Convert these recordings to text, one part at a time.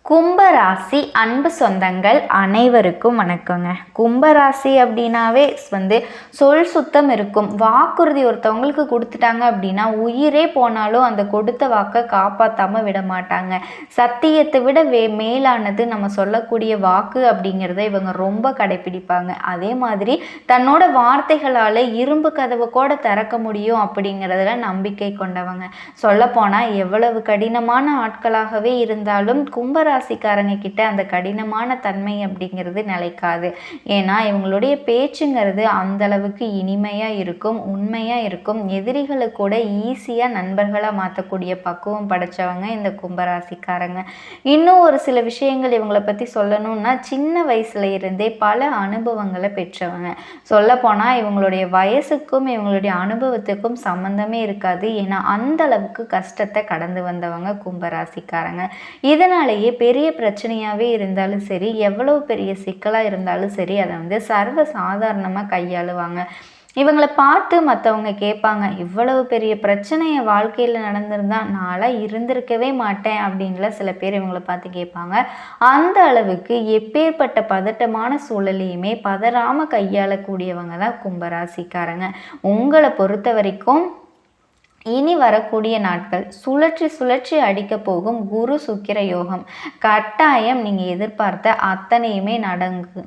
கும்பராசி அன்பு சொந்தங்கள் அனைவருக்கும் வணக்கங்க. கும்பராசி அப்படின்னாவே சொல் சுத்தம் இருக்கும். வாக்குறுதி ஒருத்தவங்களுக்கு கொடுத்துட்டாங்க அப்படின்னா உயிரே போனாலும் அந்த கொடுத்த வாக்கை காப்பாற்றாம விட மாட்டாங்க. சத்தியத்தை விட மேலானது நம்ம சொல்லக்கூடிய வாக்கு அப்படிங்கிறத இவங்க ரொம்ப கடைப்பிடிப்பாங்க. அதே மாதிரி தன்னோட வார்த்தைகளால் இரும்பு கதவை கூட திறக்க முடியும் அப்படிங்கிறதுல நம்பிக்கை கொண்டவங்க. சொல்லப்போனால் எவ்வளவு கடினமான ஆட்களாகவே இருந்தாலும் கும்பராசிக்காரங்க கிட்ட அந்த கடினமான தன்மை அப்படிங்கிறது நிலைக்காது. ஏன்னா இவங்களுடைய பேச்சுங்கிறது அந்த அளவுக்கு இனிமையாக இருக்கும், உண்மையாக இருக்கும். எதிரிகளை கூட ஈஸியாக நண்பர்களாக மாற்றக்கூடிய பக்குவம் படைச்சவங்க இந்த கும்பராசிக்காரங்க. இன்னும் ஒரு சில விஷயங்கள் இவங்களை பற்றி சொல்லணும்னா, சின்ன வயசுல இருந்தே பல அனுபவங்களை பெற்றவங்க. சொல்லப்போனால் இவங்களுடைய வயசுக்கும் இவங்களுடைய அனுபவத்துக்கும் சம்மந்தமே இருக்காது. ஏன்னா அந்த அளவுக்கு கஷ்டத்தை கடந்து வந்தவங்க கும்பராசிக்காரங்க. இதனாலேயே பெரிய பிரச்சனையாகவே இருந்தாலும் சரி, எவ்வளவு பெரிய சிக்கலாக இருந்தாலும் சரி, அதை சர்வ சாதாரணமாக கையாளுவாங்க. இவங்களை பார்த்து மற்றவங்க கேட்பாங்க, இவ்வளவு பெரிய பிரச்சனை என் வாழ்க்கையில் நடந்திருந்தா நான்லாம் இருந்திருக்கவே மாட்டேன் அப்படின்லாம் சில பேர் இவங்களை பார்த்து கேட்பாங்க. அந்த அளவுக்கு எப்பேற்பட்ட பதட்டமான சூழலையுமே பதறாமல் கையாளக்கூடியவங்க தான் கும்பராசிக்காரங்க. உங்களை பொறுத்த வரைக்கும் இனி வரக்கூடிய நாட்கள் சுழற்சி சுழற்சி அடிக்க போகும் குரு சுக்கிர யோகம். கட்டாயம் நீங்கள் எதிர்பார்த்த அத்தனையுமே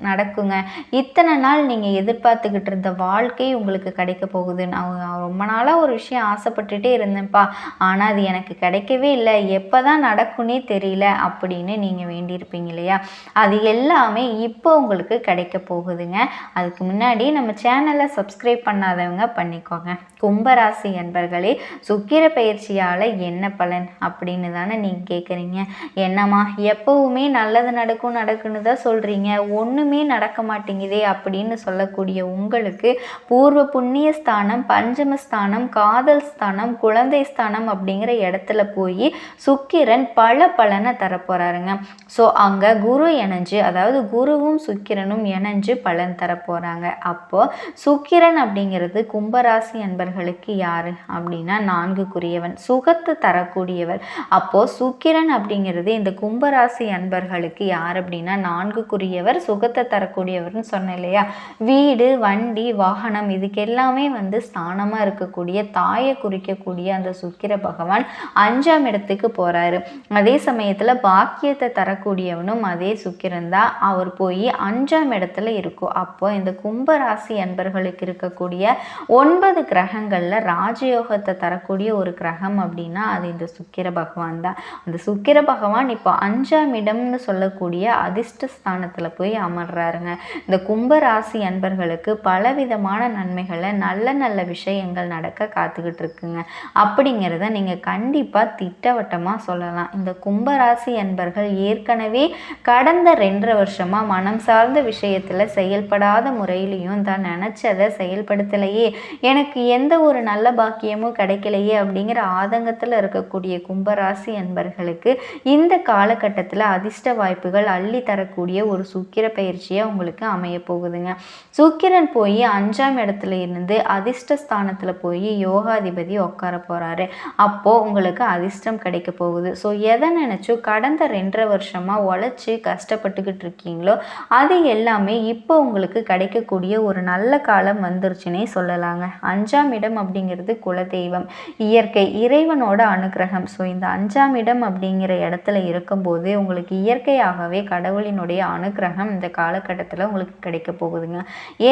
நடக்குங்க. இத்தனை நாள் நீங்கள் எதிர்பார்த்துக்கிட்டு இருந்த வாழ்க்கை உங்களுக்கு கிடைக்க போகுது. நான் ரொம்ப நாளாக ஒரு விஷயம் ஆசைப்பட்டுட்டே இருந்தேன்ப்பா, ஆனால் அது எனக்கு கிடைக்கவே இல்லை, எப்போ தான் நடக்குன்னே தெரியல அப்படின்னு நீங்கள் வேண்டியிருப்பீங்க இல்லையா? அது எல்லாமே இப்போ உங்களுக்கு கிடைக்க போகுதுங்க. அதுக்கு முன்னாடி நம்ம சேனலை சப்ஸ்கிரைப் பண்ணாதவங்க பண்ணிக்கோங்க. கும்பராசி என்பர்களே, சுக்கிர பயிற்சியால் என்ன பலன் அப்படின்னு தானே நீங்கள் கேட்குறீங்க. என்னம்மா எப்பவுமே நல்லது நடக்குன்னு தான் சொல்கிறீங்க, ஒன்றுமே நடக்க மாட்டேங்குதே அப்படின்னு சொல்லக்கூடிய உங்களுக்கு பூர்வ புண்ணிய ஸ்தானம், பஞ்சமஸ்தானம், காதல் ஸ்தானம், குழந்தை ஸ்தானம் அப்படிங்கிற இடத்துல போய் சுக்கிரன் பல பலனை தரப்போகிறாருங்க. ஸோ அங்கே குரு இணைஞ்சு, அதாவது குருவும் சுக்கிரனும் இணைஞ்சு பலன் தரப்போகிறாங்க. அப்போது சுக்கிரன் அப்படிங்கிறது கும்பராசி என்பர்களுக்கு யார் அப்படின்னா 4க்குரியவன், சுகத்தை தரக்கூடியவர். அப்போ சுக்கிரன் அப்படிங்கிறது இந்த கும்பராசி அன்பர்களுக்கு யார் அப்படின்னா 4க்குரியவர், சுகத்தை தரக்கூடியவர்னு சொன்னேன் இல்லையா? வீடு, வண்டி, வாகனம் இதுக்கு எல்லாமே ஸ்தானமாக இருக்கக்கூடிய, தாயை குறிக்கக்கூடிய அந்த சுக்கிர பகவான் 5ஆம் இடத்துக்கு போறாரு. அதே சமயத்தில் பாக்கியத்தை தரக்கூடியவனும் அதே சுக்கிரன் தான். அவர் போய் 5ஆம் இடத்துல இருக்கும். அப்போ இந்த கும்பராசி அன்பர்களுக்கு இருக்கக்கூடிய 9 கிரகங்கள்ல ராஜயோகத்தை தரக்கூடிய ஒரு கிரகம் அப்படின்னா அது இந்த சுக்கிர பகவான் தான். அந்த சுக்கிர பகவான் இப்போ 5ஆம் இடம்னு சொல்லக்கூடிய அதிர்ஷ்ட ஸ்தானத்தில் போய் அமர்றாருங்க. இந்த கும்பராசி அன்பர்களுக்கு பலவிதமான நன்மைகளை, நல்ல நல்ல விஷயங்கள் நடக்க காத்துக்கிட்டு இருக்குங்க. அப்படிங்கிறத நீங்கள் கண்டிப்பாக திட்டவட்டமாக சொல்லலாம். இந்த கும்பராசி அன்பர்கள் ஏற்கனவே கடந்த 2.5 வருஷமாக மனம் சார்ந்த விஷயத்தில் செயல்படாத முறையிலையும் தான் நினச்சதை செயல்படுத்தலையே, எனக்கு எந்த ஒரு நல்ல பாக்கியமும் கிடைக்கலையே அப்படிங்கிற ஆதங்கத்தில் இருக்கக்கூடிய கும்பராசி அன்பர்களுக்கு இந்த காலகட்டத்தில் அதிர்ஷ்ட வாய்ப்புகள் அள்ளி தரக்கூடிய ஒரு சுக்கிர பயிற்சியை உங்களுக்கு அமைய போகுதுங்க. சுக்கிரன் போய் 5ஆம் இடத்துல இருந்து அதிர்ஷ்ட ஸ்தானத்தில் போய் யோகாதிபதி உட்கார போகிறாரு. அப்போது உங்களுக்கு அதிர்ஷ்டம் கிடைக்க போகுது. ஸோ எதை நினச்சோ கடந்த 2.5 வருஷமாக உழைச்சி கஷ்டப்பட்டுக்கிட்டு இருக்கீங்களோ அது எல்லாமே இப்போ உங்களுக்கு கிடைக்கக்கூடிய ஒரு நல்ல காலம் வந்துருச்சுன்னே சொல்லலாங்க. 5ஆம் இடம் அப்படிங்கிறது குலதெய்வம், இயற்கை, இறைவனோட அனுகிரகம். ஸோ இந்த 5ஆம் இடம் அப்படிங்கிற இடத்துல இருக்கும்போது உங்களுக்கு இயற்கையாகவே கடவுளினுடைய அனுகிரகம் இந்த காலகட்டத்தில் உங்களுக்கு கிடைக்க போகுதுங்க.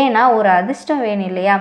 ஏன்னா ஒரு அதிர்ஷ்டம் வேணும் இல்லையா?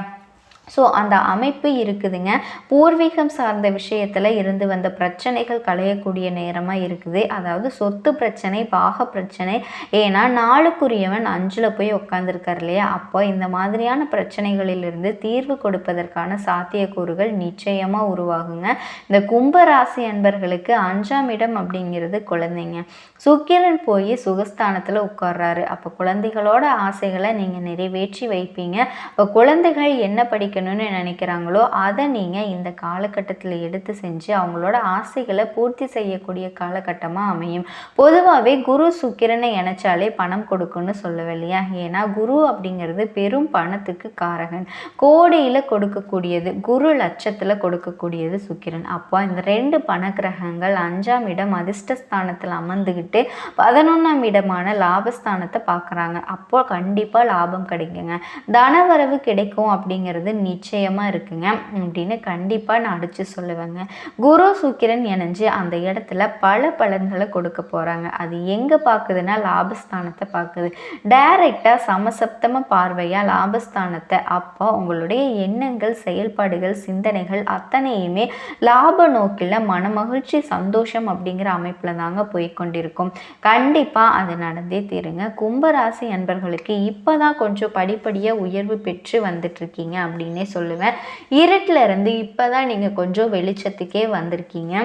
ஸோ அந்த அமைப்பு இருக்குதுங்க. பூர்வீகம் சார்ந்த விஷயத்தில் இருந்து வந்த பிரச்சனைகள் களையக்கூடிய நேரமாக இருக்குது. அதாவது சொத்து பிரச்சனை, பாக பிரச்சனை. ஏன்னா 4க்குரியவன் 5ல் போய் உட்காந்துருக்கார் இல்லையா? அப்போ இந்த மாதிரியான பிரச்சனைகளிலிருந்து தீர்வு கொடுப்பதற்கான சாத்தியக்கூறுகள் நிச்சயமாக உருவாகுங்க. இந்த கும்பராசி அன்பர்களுக்கு 5ஆம் இடம் அப்படிங்கிறது குழந்தைங்க. சுக்கிரன் போய் சுகஸ்தானத்தில் உட்கார்றாரு. அப்போ குழந்தைகளோட ஆசைகளை நீங்கள் நிறைவேற்றி வைப்பீங்க. இப்போ குழந்தைகள் என்ன படிக்க வைக்கணும்னு நினைக்கிறாங்களோ அதை நீங்கள் இந்த காலகட்டத்தில் எடுத்து செஞ்சு அவங்களோட ஆசைகளை பூர்த்தி செய்யக்கூடிய காலகட்டமாக அமையும். பொதுவாகவே குரு சுக்கிரனை இணைச்சாலே பணம் கொடுக்குன்னு சொல்லுவேன் இல்லையா? ஏன்னா குரு அப்படிங்கிறது பெரும் பணத்துக்கு காரகன், கோடியில் கொடுக்கக்கூடியது, குரு லட்சத்தில் கொடுக்கக்கூடியது சுக்கிரன். அப்போ இந்த 2 பணக்கிரகங்கள் 5ஆம் இடம் அதிர்ஷ்டஸ்தானத்தில் அமர்ந்துக்கிட்டு 11ஆம் இடமான லாபஸ்தானத்தை பார்க்குறாங்க. அப்போ கண்டிப்பாக லாபம் கிடைக்குங்க, தனவரவு கிடைக்கும் அப்படிங்கிறது நிச்சயமாக இருக்குங்க அப்படின்னு கண்டிப்பாக நான் அடித்து சொல்லுவேங்க. குரு சுக்கிரன் இணைஞ்சு அந்த இடத்துல பல பலன்களை கொடுக்க போகிறாங்க. அது எங்கே பார்க்குதுன்னா லாபஸ்தானத்தை பார்க்குது, டைரெக்டாக சமசப்தம பார்வையாக லாபஸ்தானத்தை. அப்போ உங்களுடைய எண்ணங்கள், செயல்பாடுகள், சிந்தனைகள் அத்தனையுமே லாப நோக்கில் மனமகிழ்ச்சி, சந்தோஷம் அப்படிங்கிற அமைப்பில் தாங்க போய்கொண்டிருக்கும். கண்டிப்பாக அது நடந்தே தீருங்க. கும்பராசி அன்பர்களுக்கு இப்போ தான் கொஞ்சம் படிப்படியாக உயர்வு பெற்று வந்துட்டுருக்கீங்க அப்படின்னே சொல்லுவேன். இருட்டில் இருந்து இப்போ தான் நீங்கள் கொஞ்சம் வெளிச்சத்துக்கே வந்திருக்கீங்க,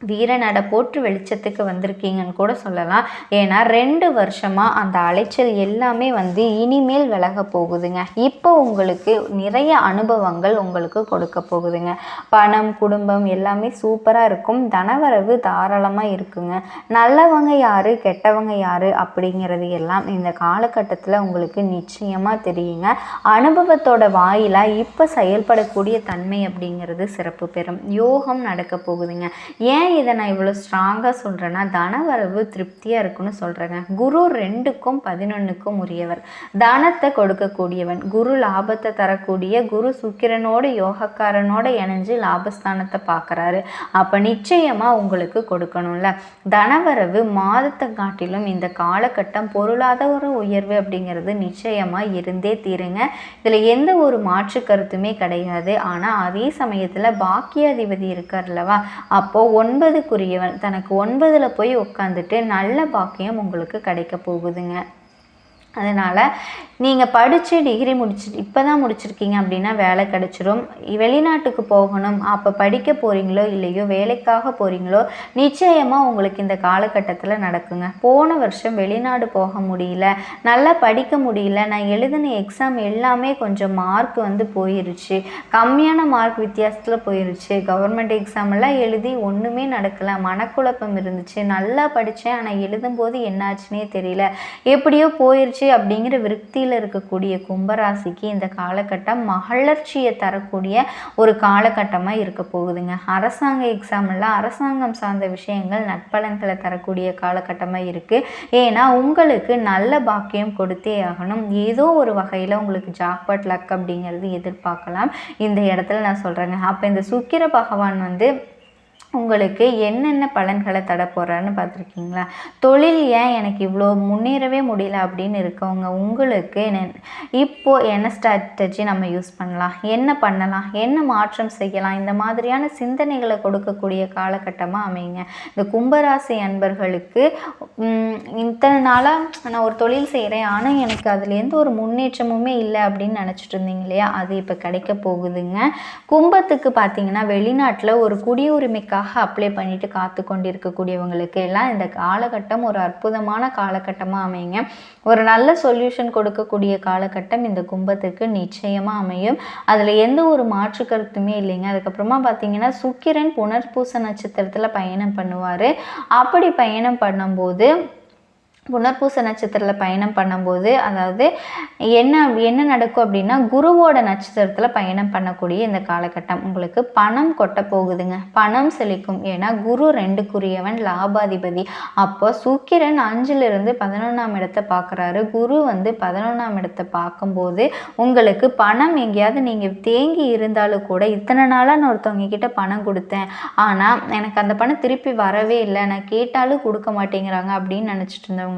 வீர நட போட்டு வெளிச்சத்துக்கு வந்திருக்கீங்கன்னு கூட சொல்லலாம். ஏன்னா 2 வருஷமாக அந்த அலைச்சல் எல்லாமே இனிமேல் விலக போகுதுங்க. இப்போ உங்களுக்கு நிறைய அனுபவங்கள் உங்களுக்கு கொடுக்க போகுதுங்க. பணம், குடும்பம் எல்லாமே சூப்பராக இருக்கும், தனவரவு தாராளமாக இருக்குங்க. நல்லவங்க யார், கெட்டவங்க யார் அப்படிங்கிறது எல்லாம் இந்த காலகட்டத்தில் உங்களுக்கு நிச்சயமாக தெரியுங்க. அனுபவத்தோட வாயிலாக இப்போ செயல்படக்கூடிய தன்மை அப்படிங்கிறது சிறப்பு பெறும். யோகம் நடக்க போகுதுங்க. ஏன் இதை நான் இவ்வளோ ஸ்ட்ராங்காக சொல்கிறேன்னா, தனவரவு திருப்தியாக இருக்குன்னு சொல்கிறேங்க. குரு 2க்கும் 11க்கும் உரியவர், தனத்தை கொடுக்கக்கூடியவன். குரு லாபத்தை தரக்கூடிய குரு சுக்கிரனோட யோகக்காரனோட இணைஞ்சு லாபஸ்தானத்தை பார்க்குறாரு. அப்போ நிச்சயமாக உங்களுக்கு கொடுக்கணும்ல. தனவரவு மாதத்தை காட்டிலும் இந்த காலகட்டம் பொருளாதார உயர்வு அப்படிங்கிறது நிச்சயமாக இருந்தே தீருங்க. இதில் எந்த ஒரு மாற்று கருத்துமே கிடையாது. ஆனால் அதே சமயத்தில் பாக்கியாதிபதி இருக்கார்லவா, அப்போது 9க்குரியவன் தனக்கு 9ல் போய் உட்காந்துட்டு நல்ல பாக்கியம் உங்களுக்கு கிடைக்க போகுதுங்க. அதனால் நீங்கள் படித்து டிகிரி இப்போ தான் முடிச்சிருக்கீங்க அப்படின்னா வேலை கிடச்சிரும். வெளிநாட்டுக்கு போகணும், அப்போ படிக்க போகிறீங்களோ இல்லையோ, வேலைக்காக போகிறீங்களோ, நிச்சயமாக உங்களுக்கு இந்த காலகட்டத்தில் நடக்குங்க. போன வருஷம் வெளிநாடு போக முடியல, நல்லா படிக்க முடியல, நான் எழுதின எக்ஸாம் எல்லாமே கொஞ்சம் மார்க் போயிருச்சு, கம்மியான மார்க் வித்தியாசத்தில் போயிருச்சு, கவர்மெண்ட் எக்ஸாமெல்லாம் எழுதி ஒன்றுமே நடக்கலை, மனக்குழப்பம் இருந்துச்சு, நல்லா படித்தேன் ஆனால் எழுதும்போது என்னாச்சுன்னே தெரியல, எப்படியோ போயிருச்சு அப்படிங்கிற விருத்தியில் இருக்கக்கூடிய கும்பராசிக்கு இந்த காலகட்டம் மகிழ்ச்சியை தரக்கூடிய ஒரு காலகட்டமாக இருக்க போகுதுங்க. அரசாங்க எக்ஸாம்லாம் அரசாங்கம் சார்ந்த விஷயங்கள் நற்பலன்களை தரக்கூடிய காலகட்டமாக இருக்குது. ஏன்னா உங்களுக்கு நல்ல பாக்கியம் கொடுத்தே ஆகணும். ஏதோ ஒரு வகையில் உங்களுக்கு ஜாக்பாட் லக் அப்படிங்கிறது எதிர்பார்க்கலாம். இந்த இடத்துல நான் சொல்கிறேங்க. அப்போ இந்த சுக்கிர பகவான் உங்களுக்கு என்னென்ன பலன்களை தர போகிறான்னு பார்த்துருக்கீங்களா? தொழில் ஏன் எனக்கு இவ்வளோ முன்னேறவே முடியல அப்படின்னு இருக்கவங்க உங்களுக்கு இப்போது என்ன ஸ்ட்ராட்டஜி நம்ம யூஸ் பண்ணலாம், என்ன பண்ணலாம், என்ன மாற்றம் செய்யலாம், இந்த மாதிரியான சிந்தனைகளை கொடுக்கக்கூடிய காலகட்டமாக அமைங்க. இந்த கும்பராசி அன்பர்களுக்கு இத்தனை நாளாக நான் ஒரு தொழில் செய்கிறேன் ஆனால் எனக்கு அதில் எந்த ஒரு முன்னேற்றமுமே இல்லை அப்படின்னு நினச்சிட்டு இருந்தீங்க இல்லையா, அது இப்போ கிடைக்க போகுதுங்க. கும்பத்துக்கு பார்த்தீங்கன்னா வெளிநாட்டில் ஒரு குடியுரிமைக்காக அப்ளை பண்ணிட்டு காத்து கொண்டு இருக்கக்கூடியவங்களுக்கு எல்லாம் இந்த காலகட்டம் ஒரு அற்புதமான காலகட்டமாக அமைங்க. ஒரு நல்ல சொல்யூஷன் கொடுக்கக்கூடிய காலகட்டம் இந்த கும்பத்துக்கு நிச்சயமாக அமையும். அதில் எந்த ஒரு மாற்று கருத்துமே இல்லைங்க. அதுக்கப்புறமா பார்த்தீங்கன்னா சுக்கிரன் புனர்பூச நட்சத்திரத்தில் பயணம் பண்ணுவார். அப்படி பயணம் பண்ணும்போது புனர்பூச நட்சத்திரத்தில் பயணம் பண்ணும்போது அதாவது என்ன நடக்கும் அப்படின்னா, குருவோட நட்சத்திரத்தில் பயணம் பண்ணக்கூடிய இந்த காலகட்டம் உங்களுக்கு பணம் கொட்ட போகுதுங்க. பணம் செழிக்கும். ஏன்னா குரு 2க்குரியவன் லாபாதிபதி. அப்போ சுக்கிரன் 5லிருந்து 11ஆம் இடத்தை பார்க்குறாரு. குரு 11ஆம் இடத்தை பார்க்கும்போது உங்களுக்கு பணம் எங்கேயாவது நீங்கள் தேங்கி இருந்தாலும் கூட, இத்தனை நாளாக நான் ஒருத்தவங்க கிட்ட பணம் கொடுத்தேன் ஆனால் எனக்கு அந்த பணம் திருப்பி வரவே இல்லை, நான் கேட்டாலும் கொடுக்க மாட்டேங்கிறாங்க அப்படின்னு நினச்சிட்டு இருந்தவங்க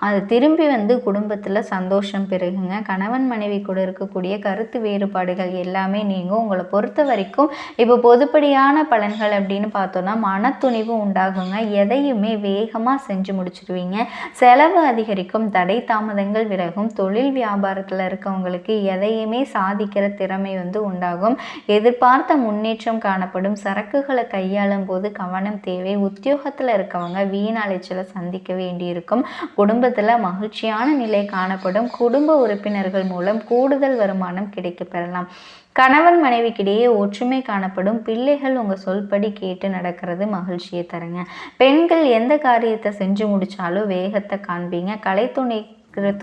அது திரும்பி குடும்பத்தில் சந்தோஷம் பெருகுங்க. கணவன் மனைவி கூட இருக்கக்கூடிய கருத்து வேறுபாடுகள் எல்லாமே நீங்கும். உங்களை பொறுத்த வரைக்கும் இப்போ பொதுப்படியான பலன்கள் அப்படின்னு பார்த்தோன்னா மனத்துணிவு உண்டாகுங்க. எதையுமே வேகமாக செஞ்சு முடிச்சிடுவீங்க. செலவு அதிகரிக்கும், தடை தாமதங்கள் விலகும். தொழில் வியாபாரத்தில் இருக்கவங்களுக்கு எதையுமே சாதிக்கிற திறமை உண்டாகும். எதிர்பார்த்த முன்னேற்றம் காணப்படும். சரக்குகளை கையாளும் போது கவனம் தேவை. உத்தியோகத்தில் இருக்கவங்க வீண் அலைச்சலை சந்திக்க வேண்டியிருக்கும். இருக்கும். குடும்பத்தில் மகிழ்ச்சியான நிலை காணப்படும். குடும்ப உறுப்பினர்கள் மூலம் கூடுதல் வருமானம் கிடைக்க பெறலாம். கணவன் மனைவிக்கிடையே ஒற்றுமை காணப்படும். பிள்ளைகள் உங்கள் சொல்படி கேட்டு நடக்கிறது மகிழ்ச்சியை தருங்க. பெண்கள் எந்த காரியத்தை செஞ்சு முடித்தாலும் வேகத்தை காண்பீங்க.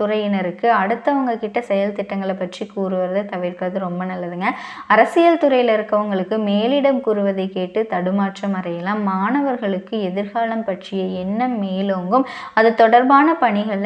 துறையினருக்கு அடுத்தவங்க கிட்ட செயல் திட்டங்களை பற்றி கூறுவதை தவிர்க்கிறது ரொம்ப நல்லதுங்க. அரசியல் துறையில் இருக்கவங்களுக்கு மேலிடம் கூறுவதை கேட்டு தடுமாற்றம் அடையலாம். மாணவர்களுக்கு எதிர்காலம் பற்றிய எண்ணம் மேலோங்கும். அது தொடர்பான பணிகள்